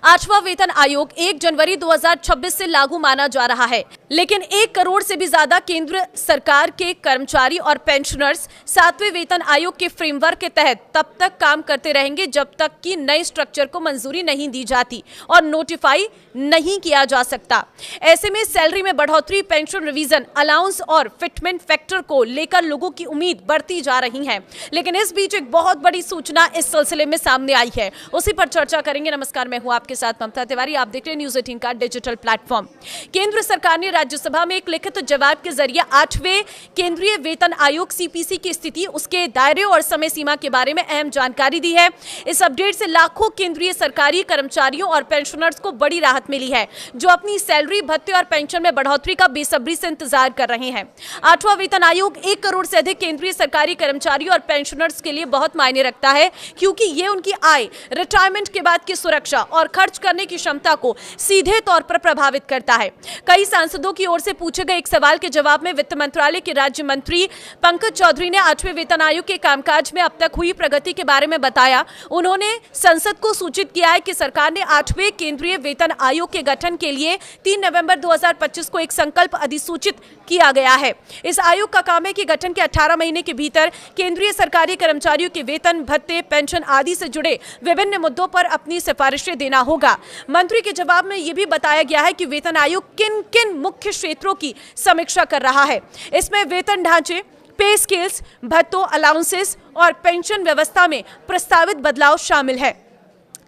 8वां वेतन आयोग 1 जनवरी 2026 से लागू माना जा रहा है, लेकिन 1 करोड़ से भी ज्यादा केंद्र सरकार के कर्मचारी और पेंशनर्स 7वें वेतन आयोग के फ्रेमवर्क के तहत तब तक काम करते रहेंगे जब तक कि नए स्ट्रक्चर को मंजूरी नहीं दी जाती और नोटिफाई नहीं किया जा सकता। ऐसे में सैलरी में बढ़ोतरी, पेंशन रिवीजन, अलाउंस और फिटमेंट फैक्टर को लेकर लोगों की उम्मीद बढ़ती जा रही है। लेकिन इस बीच एक बहुत बड़ी सूचना इस सिलसिले में सामने आई है, उसी पर चर्चा करेंगे। नमस्कार, मैं हूं आपके साथ ममता तिवारी, आप देख रहे हैं न्यूज़ 18 का डिजिटल प्लेटफॉर्म। केंद्र सरकार ने राज्यसभा में एक लिखित जवाब के जरिए 8वें केंद्रीय वेतन आयोग सीपीसी की स्थिति, उसके दायरे और समय सीमा के बारे में अहम जानकारी दी है। इस अपडेट से लाखों केंद्रीय सरकारी कर्मचारियों और पेंशनर्स को बड़ी राहत मिली है, जो अपनी सैलरी, भत्ते और पेंशन में बढ़ोतरी का बेसब्री से इंतजार कर रहे हैं। 8वां वेतन आयोग 1 करोड़ से अधिक केंद्रीय सरकारी कर्मचारियों और पेंशनर्स के लिए बहुत मायने रखता है, क्योंकि ये उनकी आय, रिटायरमेंट के बाद की सुरक्षा और खर्च करने की क्षमता को सीधे तौर पर प्रभावित करता है। कई सांसदों की ओर से पूछे गए एक सवाल के जवाब में वित्त मंत्रालय के राज्य मंत्री पंकज चौधरी ने 8वें वेतन आयोग के कामकाज में अब तक हुई प्रगति के बारे में बताया। उन्होंने संसद को सूचित किया है कि सरकार ने 8वें केंद्रीय वेतन आयोग के गठन के लिए 3 नवंबर 2025 को एक संकल्प अधिसूचित किया गया है। इस आयोग का काम है कि गठन के 18 महीने के भीतर केंद्रीय सरकारी कर्मचारियों के वेतन, भत्ते, पेंशन आदि से जुड़े विभिन्न मुद्दों पर अपनी सिफारिशें देना होगा। मंत्री के जवाब में यह भी बताया गया है कि वेतन आयोग किन किन मुख्य क्षेत्रों की समीक्षा कर रहा है। इसमें वेतन ढांचे, पे स्केल्स, भत्तों, अलाउंसेस और पेंशन व्यवस्था में प्रस्तावित बदलाव शामिल है।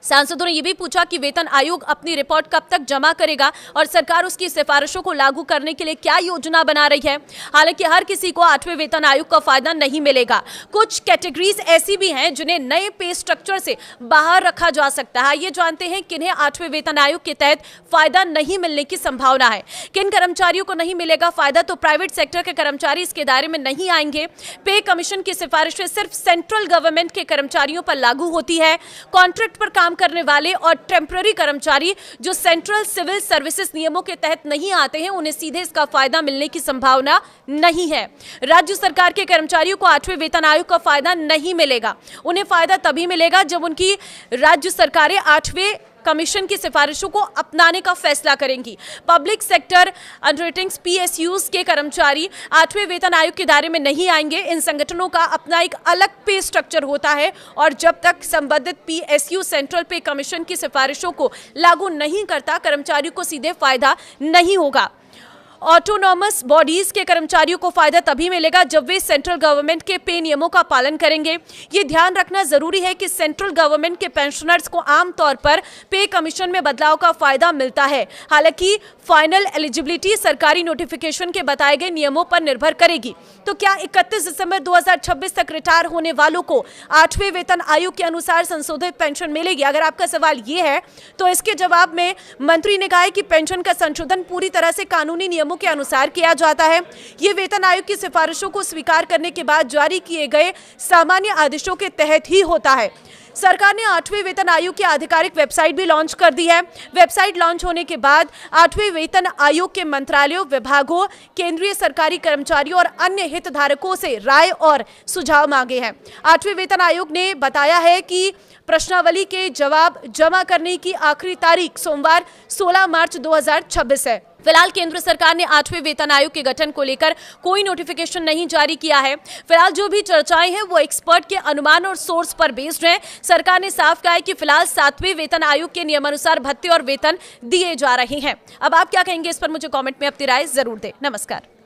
सांसदों ने यह भी पूछा कि वेतन आयोग अपनी रिपोर्ट कब तक जमा करेगा और सरकार उसकी सिफारिशों को लागू करने के लिए क्या योजना बना रही है। हालांकि हर किसी को 8वें वेतन आयोग का फायदा नहीं मिलेगा। कुछ कैटेगरीज ऐसी भी हैं जिन्हें नए पे स्ट्रक्चर से बाहर रखा जा सकता है। ये जानते हैं किन्हें 8वें वेतन आयोग के तहत फायदा नहीं मिलने की संभावना है। किन कर्मचारियों को नहीं मिलेगा फायदा, तो प्राइवेट सेक्टर के कर्मचारी इसके दायरे में नहीं आएंगे। पे कमीशन की सिफारिशें सिर्फ सेंट्रल गवर्नमेंट के कर्मचारियों पर लागू होती है। कॉन्ट्रैक्ट पर काम करने वाले और टेम्पररी कर्मचारी जो सेंट्रल सिविल सर्विसेज नियमों के तहत नहीं आते हैं, उन्हें सीधे इसका फायदा मिलने की संभावना नहीं है। राज्य सरकार के कर्मचारियों को 8वें वेतन आयोग का फायदा नहीं मिलेगा। उन्हें फायदा तभी मिलेगा जब उनकी राज्य सरकारें 8वें कमीशन की सिफारिशों को अपनाने का फैसला करेंगी। पब्लिक सेक्टर अंडरटेकिंग्स पीएसयूज के कर्मचारी 8वें वेतन आयोग के दायरे में नहीं आएंगे। इन संगठनों का अपना एक अलग पे स्ट्रक्चर होता है और जब तक संबंधित पीएसयू सेंट्रल पे कमीशन की सिफारिशों को लागू नहीं करता, कर्मचारियों को सीधे फायदा नहीं होगा। ऑटोनॉमस बॉडीज के कर्मचारियों को फायदा तभी मिलेगा जब वे सेंट्रल गवर्नमेंट के पे नियमों का पालन करेंगे। ये ध्यान रखना जरूरी है कि सेंट्रल गवर्नमेंट के पेंशनर्स को आमतौर पर पे कमीशन में बदलाव का फायदा मिलता है। हालांकि फाइनल एलिजिबिलिटी सरकारी नोटिफिकेशन के बताए गए नियमों पर निर्भर करेगी। तो क्या 31 दिसंबर 2026 तक रिटायर होने वालों को 8वें वेतन आयोग के अनुसार संशोधित पेंशन मिलेगी? अगर आपका सवाल ये है तो इसके जवाब में मंत्री ने कहा है कि पेंशन का संशोधन पूरी तरह से कानूनी नियमों के अनुसार किया जाता है। ये वेतन आयोग की सिफारिशों को स्वीकार करने के बाद जारी किए गए सामान्य आदेशों के तहत ही होता है। सरकार ने 8वें वेतन आयोग की आधिकारिक वेबसाइट भी लॉन्च कर दी है। वेबसाइट लॉन्च होने के बाद 8वें वेतन आयोग के मंत्रालयों, विभागों, केंद्रीय सरकारी कर्मचारियों और अन्य हितधारकों से राय और सुझाव मांगे हैं। 8वें वेतन आयोग ने बताया है कि प्रश्नावली के जवाब जमा करने की आखिरी तारीख सोमवार 16 मार्च 2026 है। फिलहाल केंद्र सरकार ने 8वें वेतन आयोग के गठन को लेकर कोई नोटिफिकेशन नहीं जारी किया है। फिलहाल जो भी चर्चाएं हैं वो एक्सपर्ट के अनुमान और सोर्स पर बेस्ड हैं। सरकार ने साफ कहा है कि फिलहाल 7वें वेतन आयोग के नियमानुसार भत्ते और वेतन दिए जा रहे हैं। अब आप क्या कहेंगे इस पर मुझे कमेंट में अपनी राय जरूर दें। नमस्कार।